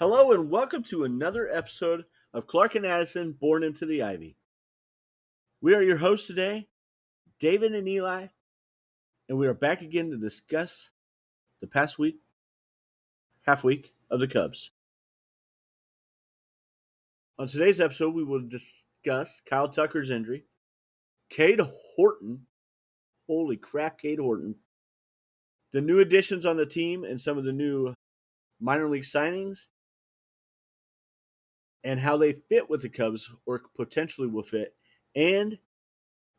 Hello and welcome to another episode of Clark and Addison Born into the Ivy. We are your hosts today, David and Eli, and we are back again to discuss the past half week of the Cubs. On today's episode, we will discuss Kyle Tucker's injury, Cade Horton, holy crap, Cade Horton, the new additions on the team and some of the new minor league signings, and how they fit with the Cubs or potentially will fit, and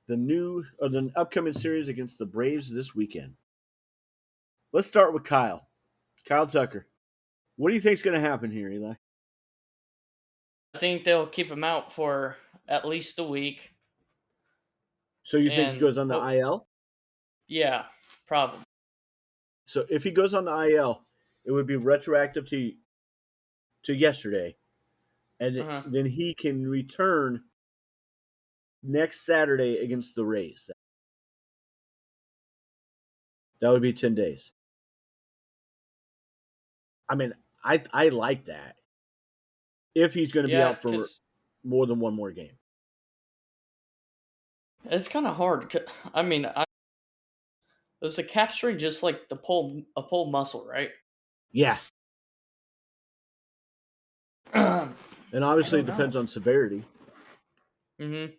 the upcoming series against the Braves this weekend. Let's start with Kyle Tucker. What do you think is going to happen here, Eli? I think they'll keep him out for at least a week. So you think he goes on the IL? Yeah, probably. So if he goes on the IL, it would be retroactive to yesterday, and then he can return next Saturday against the Rays. That would be 10 days. I mean, I like that. If he's going to be out for more than one more game. It's kind of hard. I mean, it's a calf strain just like a pull muscle, right? Yeah. And obviously it depends on severity. Mm-hmm.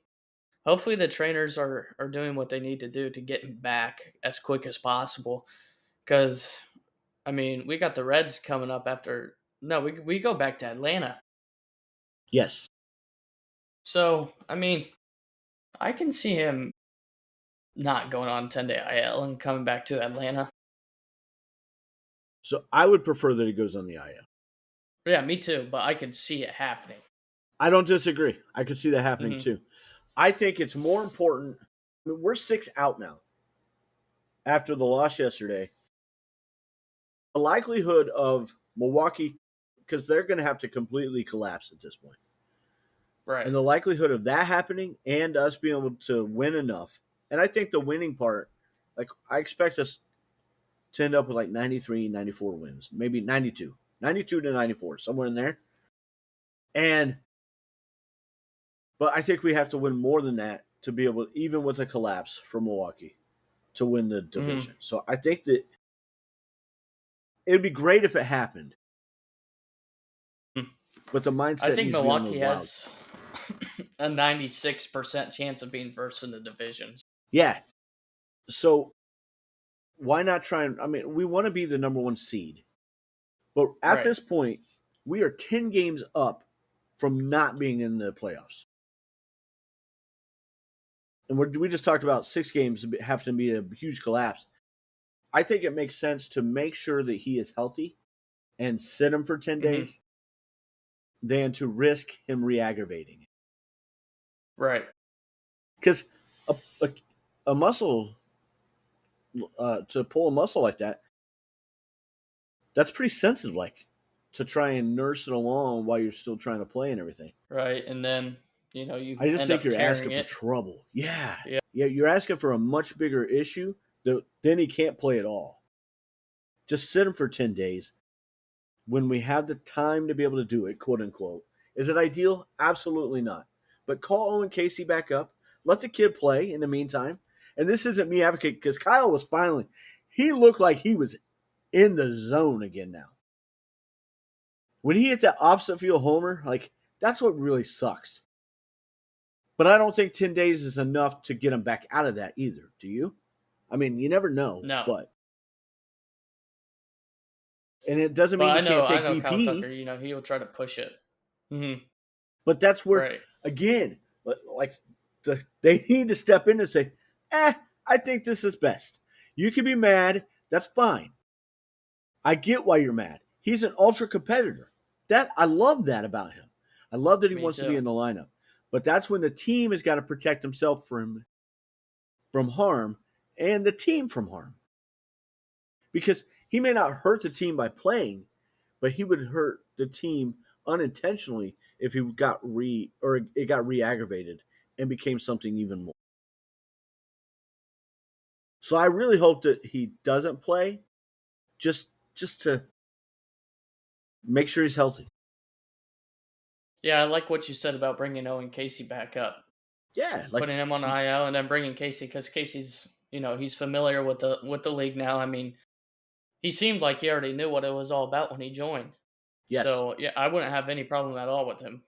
Hopefully the trainers are doing what they need to do to get him back as quick as possible. Because, I mean, we got the Reds coming up after... No, we go back to Atlanta. Yes. So, I mean, I can see him not going on 10-day IL and coming back to Atlanta. So I would prefer that he goes on the IL. Yeah, me too, but I could see it happening. I don't disagree. I could see that happening too. I think it's more important. I mean, we're 6 out now after the loss yesterday. The likelihood of Milwaukee, because they're going to have to completely collapse at this point. Right. And the likelihood of that happening and us being able to win enough. And I think the winning part, like I expect us to end up with like 93, 94 wins, maybe 92 to 94, somewhere in there. But I think we have to win more than that to be able, even with a collapse for Milwaukee, to win the division. So I think that it would be great if it happened. But the mindset I think needs Milwaukee to be on the has a 96% chance of being first in the divisions. Yeah. So why not try and, I mean, we want to be the number 1 seed. But at this point, we are 10 games up from not being in the playoffs. And we just talked about 6 games have to be a huge collapse. I think it makes sense to make sure that he is healthy and sit him for 10 days than to risk him re-aggravating. Right. Because a muscle, to pull a muscle like that, that's pretty sensitive, like, to try and nurse it along while you're still trying to play and everything. Right, and then, I just think you're asking for trouble. Yeah, you're asking for a much bigger issue. Then he can't play at all. Just sit him for 10 days. When we have the time to be able to do it, quote unquote. Is it ideal? Absolutely not. But call Owen Casey back up. Let the kid play in the meantime. And this isn't me advocating, because Kyle was he looked like he was in the zone again now. When he hit that opposite field homer, like, that's what really sucks. But I don't think 10 days is enough to get him back out of that either. Do you? I mean, you never know. No. But. And it doesn't mean you can't take BP. Kyle Tucker, he'll try to push it. Mm-hmm. But that's where, again, like, they need to step in and say, I think this is best. You can be mad. That's fine. I get why you're mad. He's an ultra competitor. I love that about him. I love that he wants to be in the lineup. But that's when the team has got to protect himself from harm and the team from harm. Because he may not hurt the team by playing, but he would hurt the team unintentionally if he got re-aggravated and became something even more. So I really hope that he doesn't play, just to make sure he's healthy. Yeah, I like what you said about bringing Owen Casey back up. Yeah, like Putting him on IL and then bringing Casey because Casey's, he's familiar with the league now. I mean, he seemed like he already knew what it was all about when he joined. yes, So yeah, I wouldn't have any problem at all with him.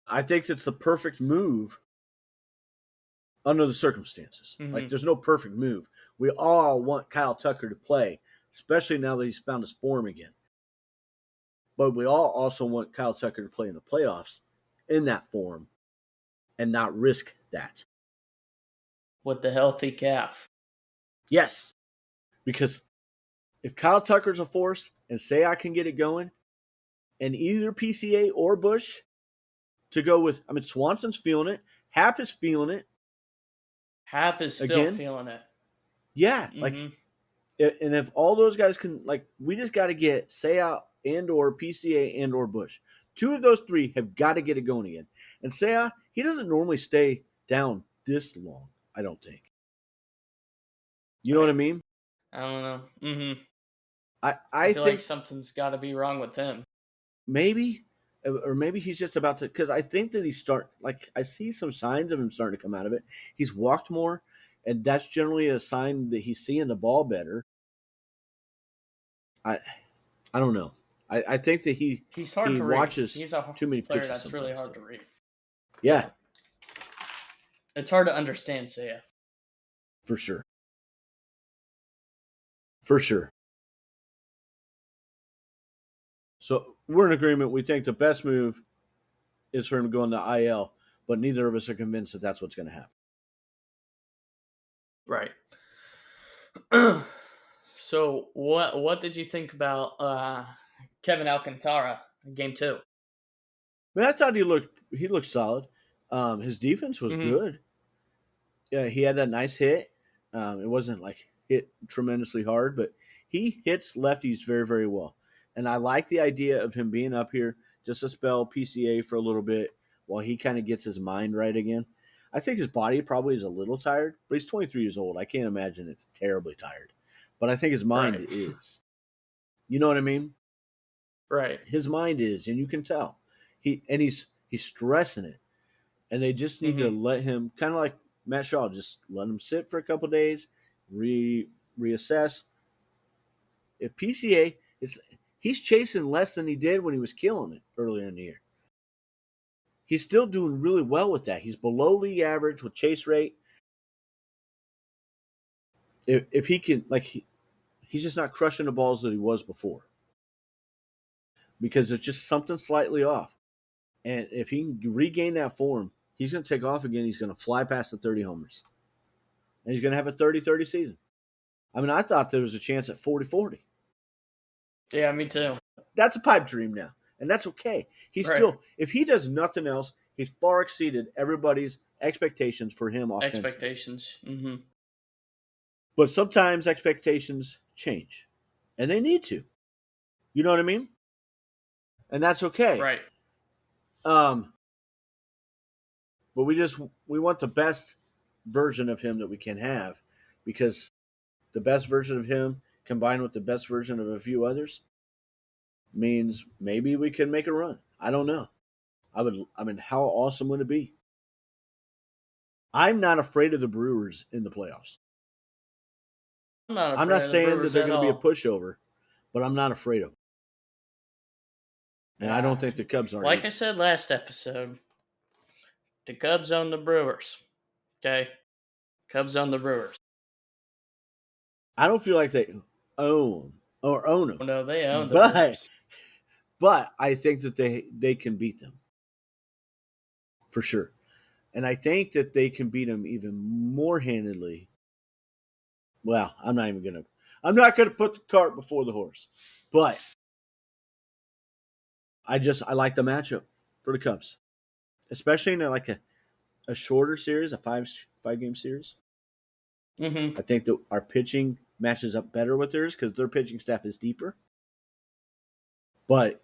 I think it's the perfect move under the circumstances. Like, Mm-hmm. there's no perfect move. We all want Kyle Tucker to play, especially now that he's found his form again. But we all also want Kyle Tucker to play in the playoffs in that form and not risk that. With the healthy calf. Yes, because if Kyle Tucker's a force and say I can get it going, and either PCA or Bush to go with, I mean, Swanson's feeling it, Happ is feeling it. Happ is still feeling it. Yeah, like, and if all those guys can, like, we just got to get Seiya and or PCA and or Bush. Two of those three have got to get it going again. And Seiya, he doesn't normally stay down this long, I don't think. You know what I mean? I don't know. Mm-hmm. I feel think like something's got to be wrong with him. Maybe, or maybe he's just about to, because I think that I see some signs of him starting to come out of it. He's walked more, and that's generally a sign that he's seeing the ball better. I don't know. I think that he's hard to watches read. He's a too many player pitches. That's really hard to read. Yeah. It's hard to understand, Seiya. For sure. For sure. So we're in agreement. We think the best move is for him to go into IL, but neither of us are convinced that that's what's going to happen. Right. So what did you think about Kevin Alcantara in Game 2? I mean, I thought he looked solid. His defense was good. Yeah, he had that nice hit. It wasn't like hit tremendously hard, but he hits lefties very, very well. And I like the idea of him being up here just to spell PCA for a little bit while he kind of gets his mind right again. I think his body probably is a little tired, but he's 23 years old. I can't imagine it's terribly tired. But I think his mind is. You know what I mean? Right. His mind is, and you can tell. He's stressing it. And they just need to let him, kind of like Matt Shaw, just let him sit for a couple days, reassess. If PCA, he's chasing less than he did when he was killing it earlier in the year. He's still doing really well with that. He's below league average with chase rate. If he can, he's just not crushing the balls that he was before. Because there's just something slightly off. And if he can regain that form, he's going to take off again. He's going to fly past the 30 homers. And he's going to have a 30-30 season. I mean, I thought there was a chance at 40-40. Yeah, me too. That's a pipe dream now, and that's okay. He's still, if he does nothing else, he's far exceeded everybody's expectations for him offensively. Expectations. But sometimes expectations change, and they need to. You know what I mean? And that's okay. Right. But we want the best version of him that we can have, because the best version of him combined with the best version of a few others means maybe we can make a run. I don't know. How awesome would it be? I'm not afraid of the Brewers in the playoffs. I'm not saying that they're going to be a pushover, but I'm not afraid of them. And I don't think the Cubs are. Like I said last episode, the Cubs own the Brewers. Okay? Cubs own the Brewers. I don't feel like they own them. No, they own the Brewers. But I think that they can beat them. For sure. And I think that they can beat them even more handedly. Well, I'm not going to put the cart before the horse. But I like the matchup for the Cubs. Especially in a shorter series, a five-game series. I think that our pitching matches up better with theirs because their pitching staff is deeper. But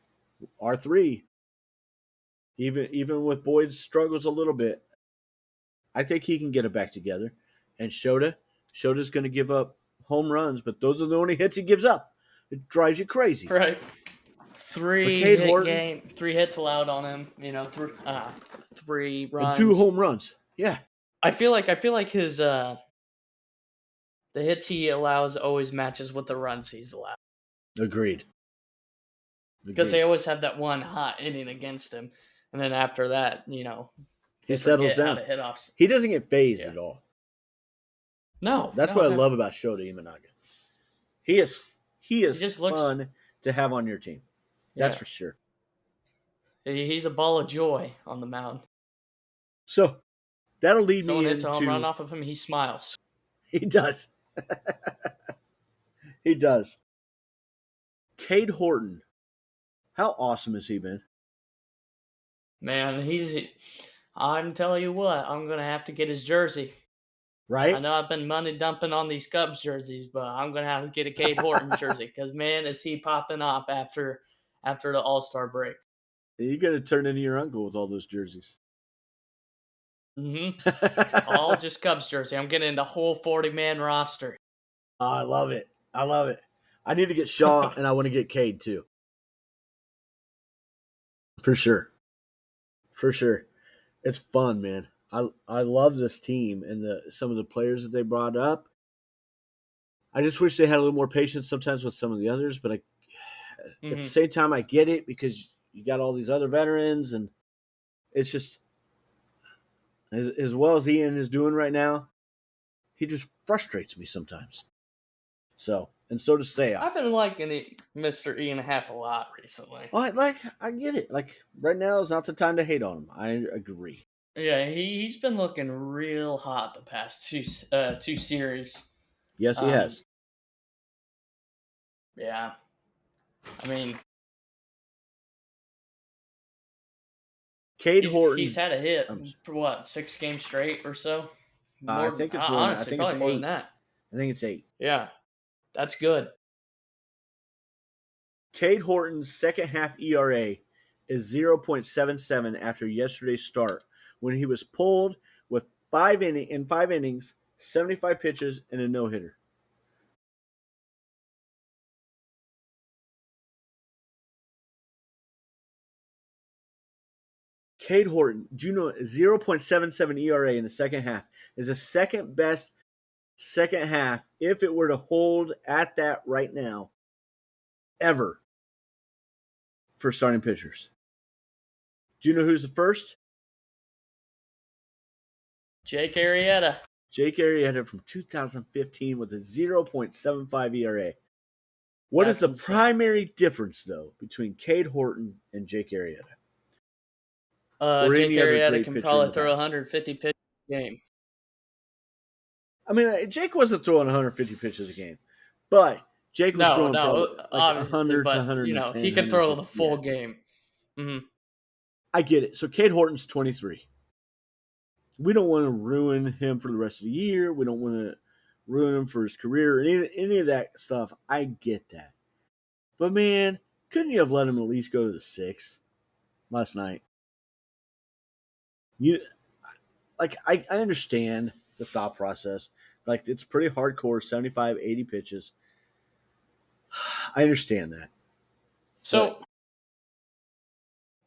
our three, even with Boyd's struggles a little bit, I think he can get it back together. And Shota's going to give up home runs, but those are the only hits he gives up. It drives you crazy. Right. 3 hits allowed on him. 3 runs and 2 home runs. Yeah, I feel like his the hits he allows always matches with the runs he's allowed. Agreed. Because they always have that one hot inning against him, and then after that, he settles down. How to hit off. He doesn't get phased at all. No, that's what I love about Shota Imanaga. He is just fun to have on your team. That's for sure. He's a ball of joy on the mound. So that'll lead Someone me hits into... a home run off of him, he smiles. He does. He does. Cade Horton. How awesome has he been? Man, I'm telling you what, I'm going to have to get his jersey. Right? I know I've been money dumping on these Cubs jerseys, but I'm going to have to get a Cade Horton jersey because, man, is he popping off after the All-Star break. You're going to turn into your uncle with all those jerseys. Mm-hmm. All just Cubs jersey. I'm getting the whole 40-man roster. I love it. I need to get Shaw, and I want to get Cade, too. For sure. It's fun, man. I love this team and some of the players that they brought up. I just wish they had a little more patience sometimes with some of the others, but at the same time, I get it because you got all these other veterans, and it's just as well as Ian is doing right now, he just frustrates me sometimes. So, and so does Seiya. I've been liking Mr. Ian Happ a lot recently. I get it. Right now is not the time to hate on him. I agree. Yeah, he's been looking real hot the past two series. Yes, he has. Yeah. I mean, Cade Horton. He's had a hit for 6 games straight or so? I think it's more. Honestly, I think probably it's more 8. than that. I think it's 8. Yeah, that's good. Cade Horton's second half ERA is 0.77 after yesterday's start, when he was pulled with 5 innings, 75 pitches, and a no-hitter. Cade Horton, do you know 0.77 ERA in the second half is the second best second half if it were to hold at that right now ever for starting pitchers? Do you know who's the first? Jake Arrieta. Jake Arrieta from 2015 with a 0.75 ERA. What is the primary difference, though, between Cade Horton and Jake Arrieta? Jake Arrieta can probably throw 150 pitches a game. I mean, Jake wasn't throwing 150 pitches a game, but Jake was throwing probably 100 to 110. He could throw the full game. Mm-hmm. I get it. So Cade Horton's 23. We don't want to ruin him for the rest of the year. We don't want to ruin him for his career, any of that stuff. I get that. But, man, couldn't you have let him at least go to the 6 last night? I understand the thought process. It's pretty hardcore, 75, 80 pitches. I understand that. So,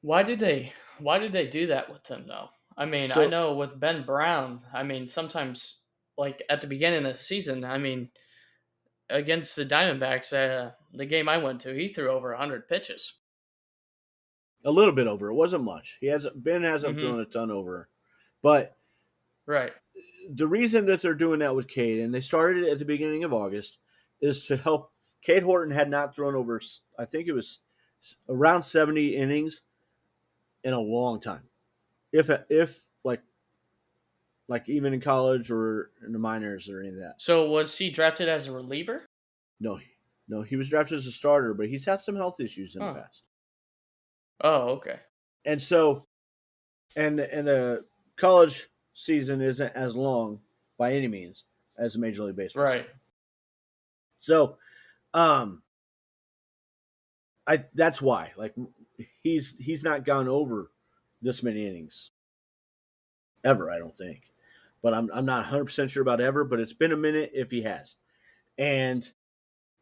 why did they do that with him, though? I mean, I know with Ben Brown, I mean, sometimes, at the beginning of the season, I mean, against the Diamondbacks, the game I went to, he threw over 100 pitches. A little bit over. It wasn't much. Ben hasn't thrown a ton over. But right. The reason that they're doing that with Cade, and they started it at the beginning of August, is to help. Cade Horton had not thrown over, I think it was around 70 innings in a long time. If even in college or in the minors or any of that. So was he drafted as a reliever? No, he was drafted as a starter, but he's had some health issues in the past. Oh, okay. And so, and the college season isn't as long by any means as a Major League Baseball right season. So, that's why he's not gone over this many innings ever, I don't think. But I'm not 100% sure about ever, but it's been a minute if he has. And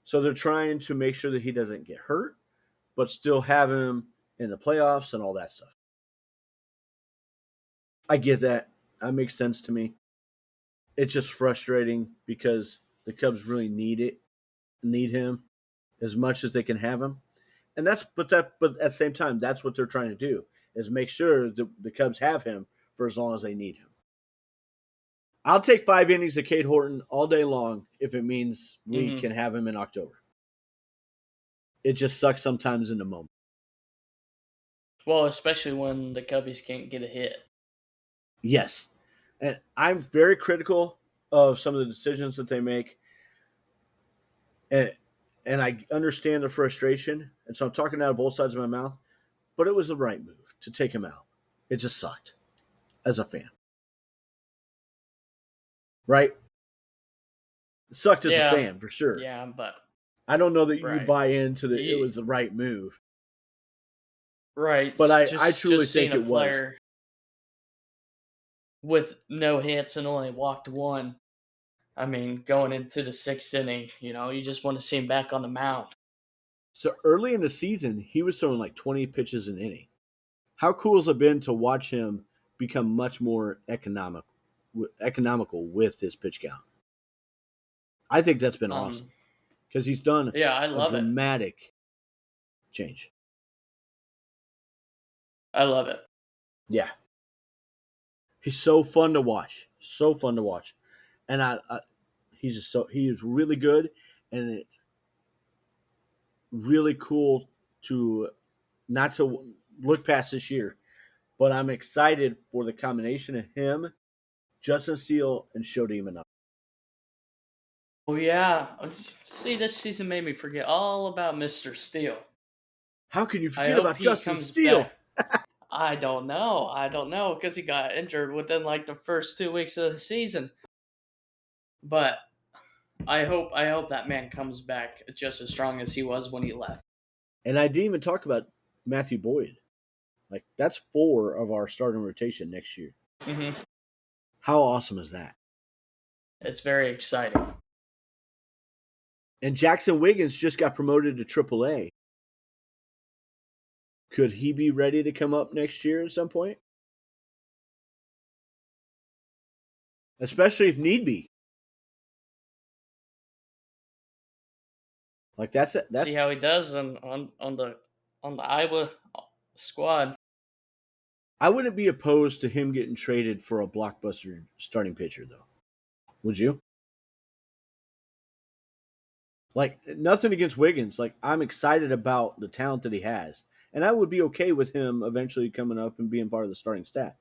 so they're trying to make sure that he doesn't get hurt. but still have him in the playoffs and all that stuff. I get that. That makes sense to me. It's just frustrating because the Cubs really need him as much as they can have him. And but at the same time, that's what they're trying to do, is make sure the Cubs have him for as long as they need him. I'll take 5 innings of Cade Horton all day long if it means we can have him in October. It just sucks sometimes in the moment. Well, especially when the Cubbies can't get a hit. Yes. And I'm very critical of some of the decisions that they make. And I understand the frustration. And so I'm talking out of both sides of my mouth. But it was the right move to take him out. It just sucked as a fan. Right? It sucked as a fan, for sure. Yeah, but I don't know that you buy into it was the right move. Right. But I truly think it was. With no hits and only walked one. I mean, going into the 6th inning, you just want to see him back on the mound. So early in the season, he was throwing like 20 pitches an inning. How cool has it been to watch him become much more economical with his pitch count? I think that's been awesome because he's done a dramatic change. I love it. Yeah. He's so fun to watch. So fun to watch. And he is really good, and it's really cool to not to look past this year, but I'm excited for the combination of him, Justin Steele, and Shodi Imanaga. Oh yeah, see, this season made me forget all about Mr. Steele. How can you forget about Justin Steele? I don't know because he got injured within like the first 2 weeks of the season. But I hope that man comes back just as strong as he was when he left. And I didn't even talk about Matthew Boyd. Like, that's 4 of our starting rotation next year. Mm-hmm. How awesome is that? It's very exciting. And Jackson Wiggins just got promoted to AAA. Could he be ready to come up next year at some point? Especially if need be. Like that's see how he does on the Iowa squad. I wouldn't be opposed to him getting traded for a blockbuster starting pitcher, though. Would you? Like, nothing against Wiggins. Like, I'm excited about the talent that he has. And I would be okay with him eventually coming up and being part of the starting staff.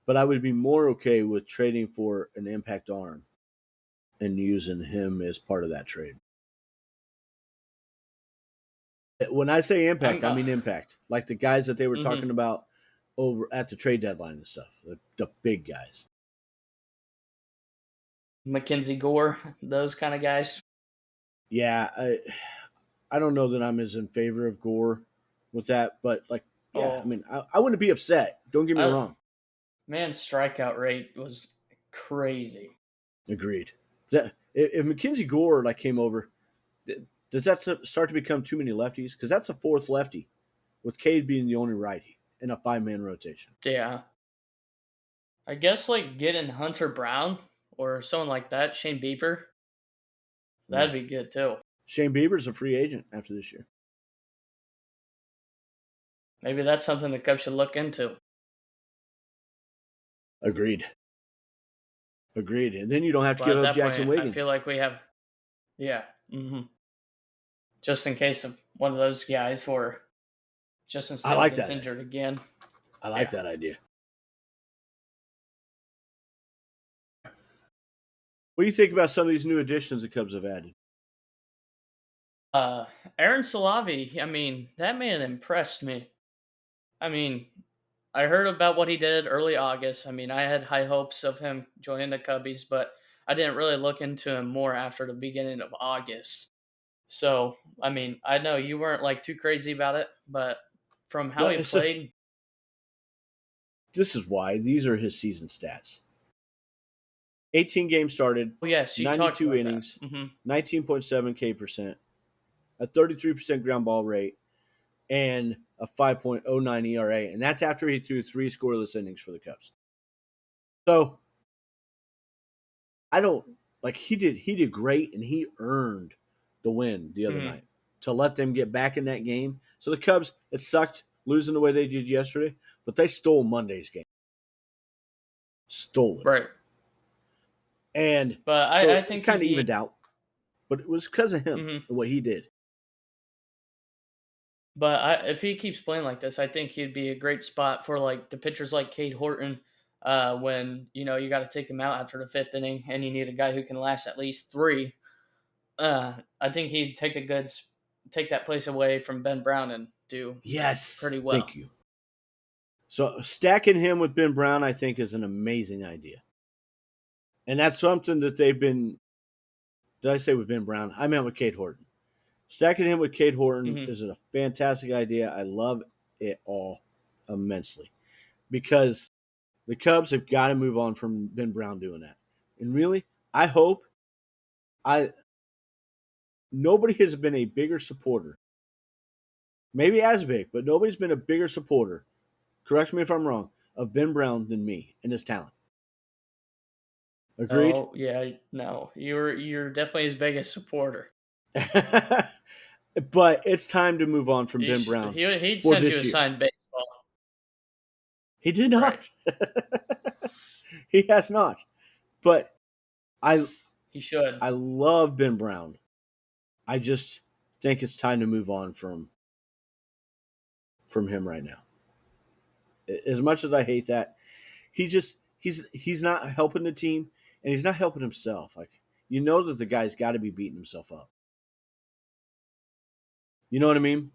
But I would be more okay with trading for an impact arm and using him as part of that trade. When I say impact, I mean impact. Like the guys that they were talking about over at the trade deadline and stuff. The big guys. Mackenzie Gore, those kind of guys. Yeah, I don't know that I'm as in favor of Gore with that, but like, yeah, I mean, I wouldn't be upset. Don't get me wrong. Man's strikeout rate was crazy. Agreed. If Mackenzie Gore like came over, does that start to become too many lefties? Because that's a 4th lefty, with Cade being the only righty in a 5-man rotation. Yeah. I guess like getting Hunter Brown or someone like that, Shane Bieber, that'd be good too. Shane Bieber's a free agent after this year. Maybe that's something the Cubs should look into. Agreed. And then you don't have to give up Jackson Wiggins. I feel like we have, just in case of one of those guys or Justin Steele gets injured again. I like that idea. What do you think about some of these new additions the Cubs have added? Aaron Salavi, I mean, that man impressed me. I mean, I heard about what he did early August. I mean, I had high hopes of him joining the Cubbies, but I didn't really look into him more after the beginning of August. So, I mean, I know you weren't like too crazy about it, but from how he played. This is why these are his season stats. 18 games started. Oh, yes, 92 innings, 19.7 K%, a 33% ground ball rate, and a 5.09 ERA, and that's after he threw 3 scoreless innings for the Cubs. So I don't like he did great, and he earned the win the other night to let them get back in that game. So the Cubs, it sucked losing the way they did yesterday, but they stole Monday's game. Stole it. Right. But so I think it kind of evened out. But it was because of him and what he did. But if he keeps playing like this, I think he'd be a great spot for like the pitchers like Cade Horton. When you got to take him out after the 5th inning, and you need a guy who can last at least 3. I think he'd take that place away from Ben Brown and do pretty well. Thank you. So stacking him with Ben Brown, I think, is an amazing idea, and that's something that they've been. Did I say with Ben Brown? I meant with Cade Horton. Stacking him with Cade Horton is a fantastic idea. I love it all immensely because the Cubs have got to move on from Ben Brown doing that. And really, I hope nobody has been a bigger supporter. Maybe as big, but nobody's been a bigger supporter. Correct me if I'm wrong, of Ben Brown than me and his talent. Agreed? Oh, yeah, no. You're definitely his biggest supporter. But it's time to move on from Ben Brown. He'd send you a signed baseball. He did not. Right. He has not. But he should. I love Ben Brown. I just think it's time to move on from him right now. As much as I hate that, he's not helping the team, and he's not helping himself. Like, that the guy's got to be beating himself up. You know what I mean?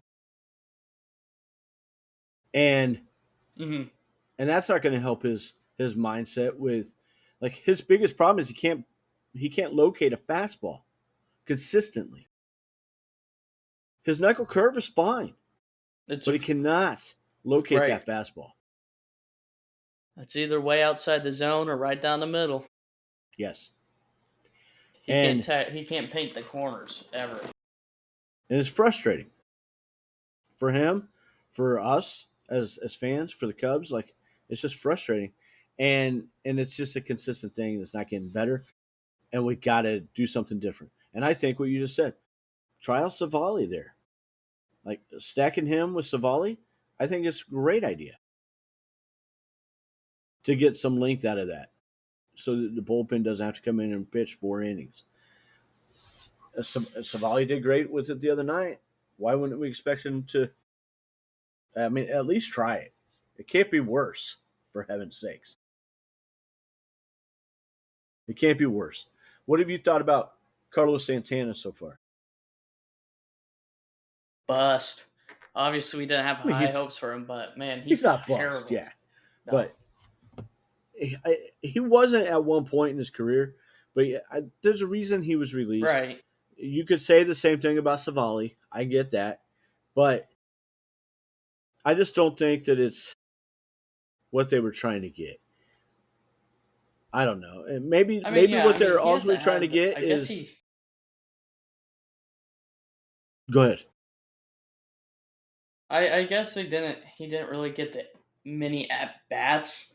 And and that's not going to help his mindset with, like, his biggest problem is he can't locate a fastball consistently. His knuckle curve is fine, but he cannot locate that fastball. It's either way outside the zone or right down the middle. Yes. He can't paint the corners ever. And it's frustrating for him, for us as fans, for the Cubs. Like, it's just frustrating, and it's just a consistent thing that's not getting better. And we got to do something different. And I think what you just said, try out Savali there, like stacking him with Savali. I think it's a great idea to get some length out of that, so that the bullpen doesn't have to come in and pitch 4 innings. Savali did great with it the other night. Why wouldn't we expect him to? I mean, at least try it. It can't be worse, for heaven's sakes. It can't be worse. What have you thought about Carlos Santana so far? Bust. Obviously, we didn't have high hopes for him, but man, he's not terrible. Bust, yeah. No. But he wasn't at one point in his career. But there's a reason he was released. Right. You could say the same thing about Savali. I get that. But I just don't think that it's what they were trying to get. I don't know. And maybe what they're ultimately trying to get is... Go ahead. I guess he didn't really get the many at-bats.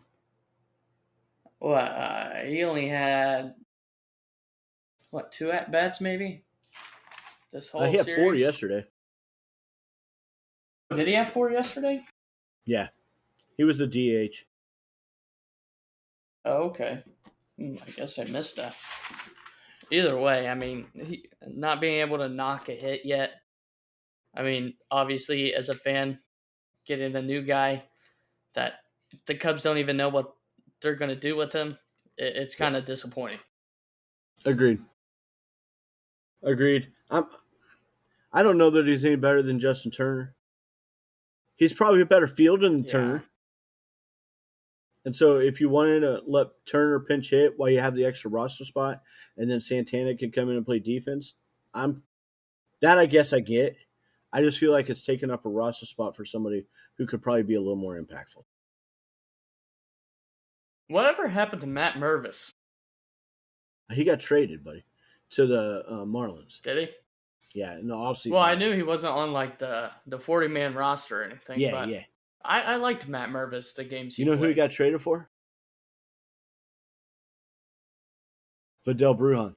Well, he only had, 2 at-bats maybe? This whole series? He had 4 yesterday. Did he have 4 yesterday? Yeah. He was the DH. Oh, okay. I guess I missed that. Either way, I mean, not being able to knock a hit yet. I mean, obviously, as a fan, getting a new guy that the Cubs don't even know what they're going to do with him, it's kind of disappointing. Agreed. I don't know that he's any better than Justin Turner. He's probably a better fielder than Turner. And so if you wanted to let Turner pinch hit while you have the extra roster spot, and then Santana can come in and play defense, I guess I get. I just feel like it's taking up a roster spot for somebody who could probably be a little more impactful. Whatever happened to Matt Mervis? He got traded, buddy, to the Marlins. Did he? Yeah, in the offseason. Well, I knew he wasn't on like the 40-man roster or anything, Yeah, but yeah. I liked Matt Mervis the games he You know played. who he got traded for? Vidal Brujan.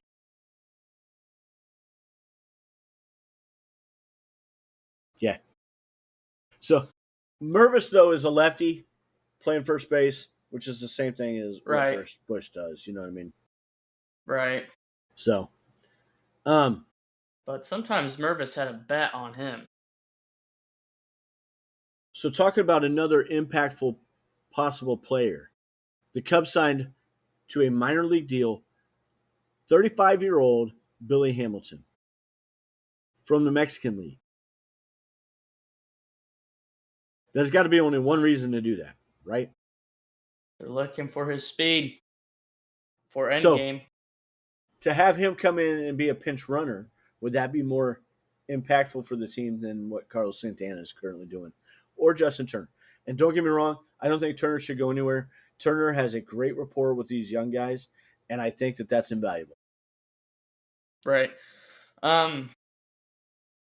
Yeah. So Mervis, though, is a lefty playing first base, which is the same thing as what Right. Bush does. You know what I mean? Right. So, but sometimes Mervis had a bet on him. So talking about another impactful possible player, the Cubs signed to a minor league deal 35-year-old Billy Hamilton from the Mexican League. There's got to be only one reason to do that, right? They're looking for his speed for So endgame. to have him come in and be a pinch runner, would that be more impactful for the team than what Carlos Santana is currently doing, or Justin Turner? And don't get me wrong, I don't think Turner should go anywhere. Turner has a great rapport with these young guys, and I think that that's invaluable. Right.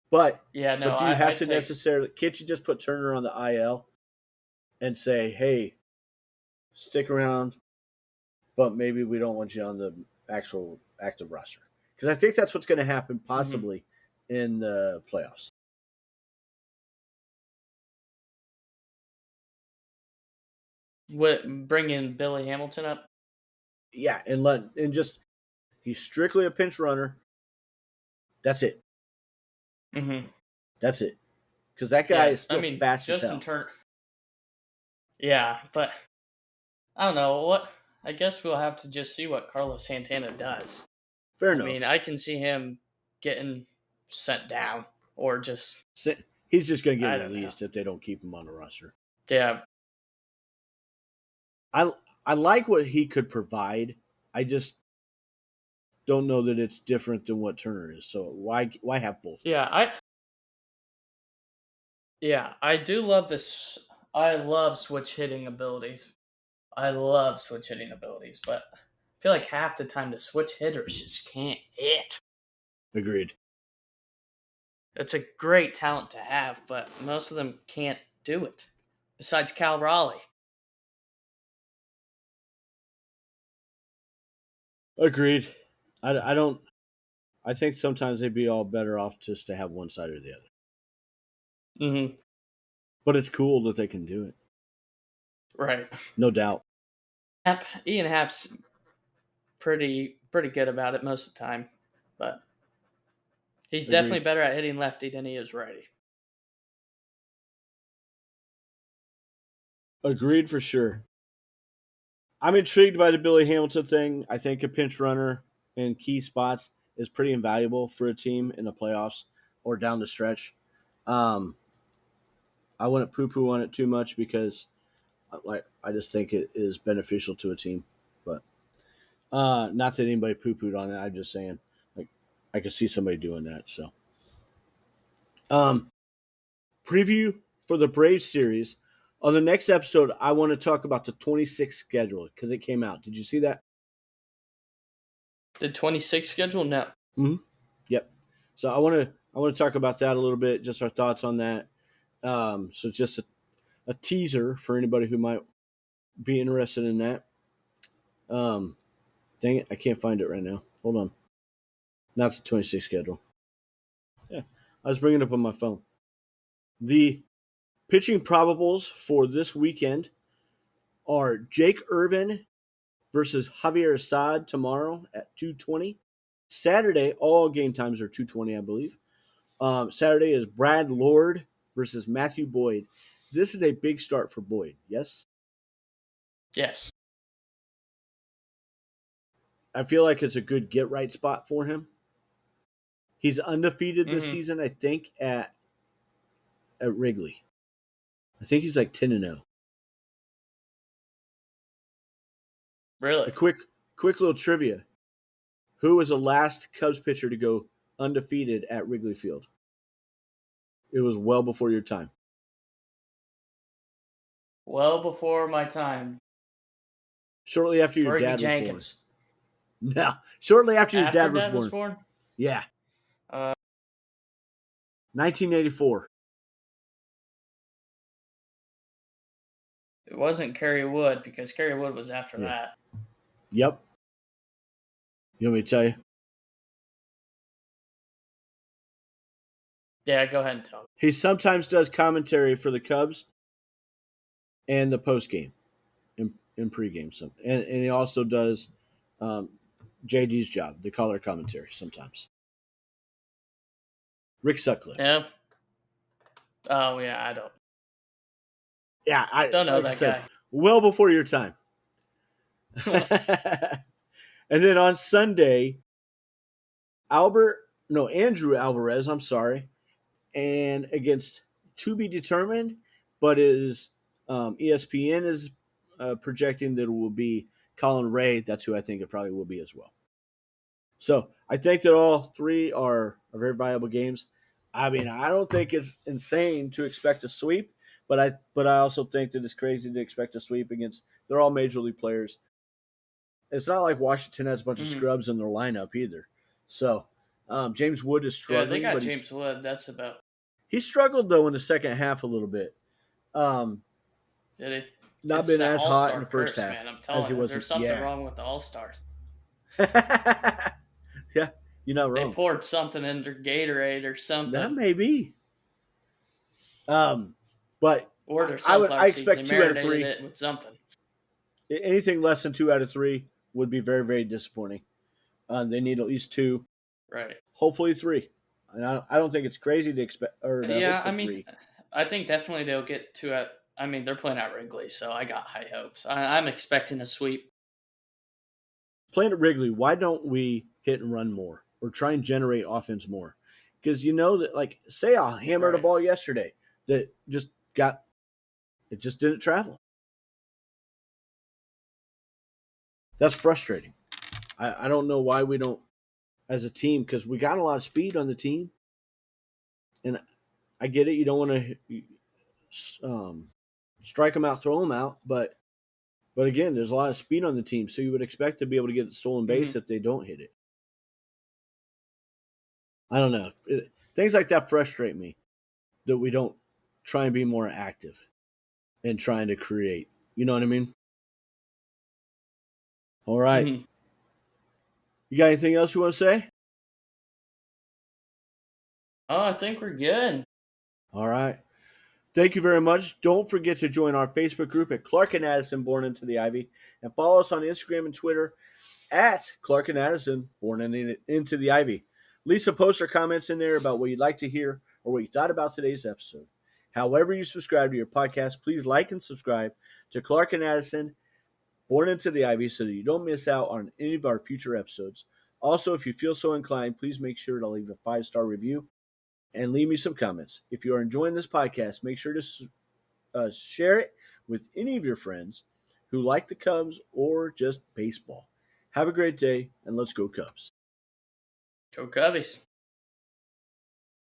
But yeah, no. But do you have to take... necessarily? Can't you just put Turner on the IL and say, "Hey, stick around, but maybe we don't want you on the actual active roster"? Because I think that's what's going to happen possibly in the playoffs. What, bring in Billy Hamilton up? Yeah, and just he's strictly a pinch runner. That's it. Mm-hmm. That's it. Because that guy is still fast Justin as hell. Turner. Yeah, but I don't know what. I guess we'll have to just see what Carlos Santana does. Fair enough. I mean, I can see him getting sent down or just. He's just going to get released if they don't keep him on the roster. Yeah. I like what he could provide. I just don't know that it's different than what Turner is. So why have both? I do love this. I love switch hitting abilities. But I feel like half the time the switch hitters just can't hit. Agreed. It's a great talent to have, but most of them can't do it. Besides Cal Raleigh. Agreed. I don't. I think sometimes they'd be all better off just to have one side or the other. Mm-hmm. But it's cool that they can do it. Right. No doubt. Ian Happ's pretty good about it most of the time, but he's definitely better at hitting lefty than he is righty. Agreed for sure. I'm intrigued by the Billy Hamilton thing. I think a pinch runner in key spots is pretty invaluable for a team in the playoffs or down the stretch. I wouldn't poo-poo on it too much because I just think it is beneficial to a team. But not that anybody poo-pooed on it. I'm just saying, like, I could see somebody doing that. So, preview for the Braves series. On the next episode, I want to talk about the 26th schedule because it came out. Did you see that? The 26th schedule? No. Mm-hmm. Yep. So I want to talk about that a little bit, just our thoughts on that. So just a teaser for anybody who might be interested in that. Dang it, I can't find it right now. Hold on. Not the 26th schedule. Yeah, I was bringing it up on my phone. The pitching probables for this weekend are Jake Irvin versus Javier Assad tomorrow at 2:20. Saturday, all game times are 2:20, I believe. Saturday is Brad Lord versus Matthew Boyd. This is a big start for Boyd, yes? Yes. I feel like it's a good get-right spot for him. He's undefeated this season, I think, at Wrigley. I think he's like 10-0. Really? A quick little trivia. Who was the last Cubs pitcher to go undefeated at Wrigley Field? It was well before your time. Well before my time. Shortly after your dad Jenkins. was born. No, shortly after your dad was born. Was born? Yeah. 1984. It wasn't Kerry Wood because Kerry Wood was after that. Yep. You want me to tell you? Yeah, go ahead and tell me. He sometimes does commentary for the Cubs and the postgame in pregame. And he also does JD's job, the color commentary sometimes. Rick Sutcliffe. Yeah. Oh, yeah, I don't. Yeah, I don't know that guy. Well before your time. And then on Sunday, Andrew Alvarez, I'm sorry, and against to be determined, but ESPN is projecting that it will be Colin Ray. That's who I think it probably will be as well. So I think that all three are very viable games. I mean, I don't think it's insane to expect a sweep, but I also think that it's crazy to expect a sweep against. They're all major league players. It's not like Washington has a bunch of scrubs in their lineup either. So James Wood is struggling. Yeah, they got James Wood. That's about. He struggled though in the second half a little bit. Did he? Not it's been as hot in the first curse, half man. I'm telling you, there's something wrong with the All-Stars. Yeah, you're not wrong. They poured something in their Gatorade or something. That may be. But or their sunflower I expect seeds. 2 out of 3 it with something. Anything less than 2 out of 3 would be very, very disappointing. They need at least 2. Right. Hopefully 3. And I don't think it's crazy to expect. I mean, 3. I think definitely they'll get 2 out. I mean, they're playing at Wrigley, so I got high hopes. I'm expecting a sweep. Playing at Wrigley, why don't we hit and run more or try and generate offense more? Because you know that, like, say I hammered a ball yesterday that just didn't travel. That's frustrating. I don't know why we don't, as a team, because we got a lot of speed on the team. And I get it. You don't want to strike them out, throw them out. But again, there's a lot of speed on the team. So you would expect to be able to get a stolen base if they don't hit it. I don't know. Things like that frustrate me, that we don't try and be more active in trying to create. You know what I mean? All right. Mm-hmm. You got anything else you want to say? Oh, I think we're good. All right. Thank you very much. Don't forget to join our Facebook group at Clark and Addison Born Into the Ivy, and follow us on Instagram and Twitter at Clark and Addison Born Into the Ivy. Lisa posts her comments in there about what you'd like to hear or what you thought about today's episode. However you subscribe to your podcast, please like and subscribe to Clark and Addison Born Into the Ivy so that you don't miss out on any of our future episodes. Also, if you feel so inclined, please make sure to leave a 5-star review and leave me some comments. If you are enjoying this podcast, make sure to share it with any of your friends who like the Cubs or just baseball. Have a great day, and let's go Cubs. Go Cubbies.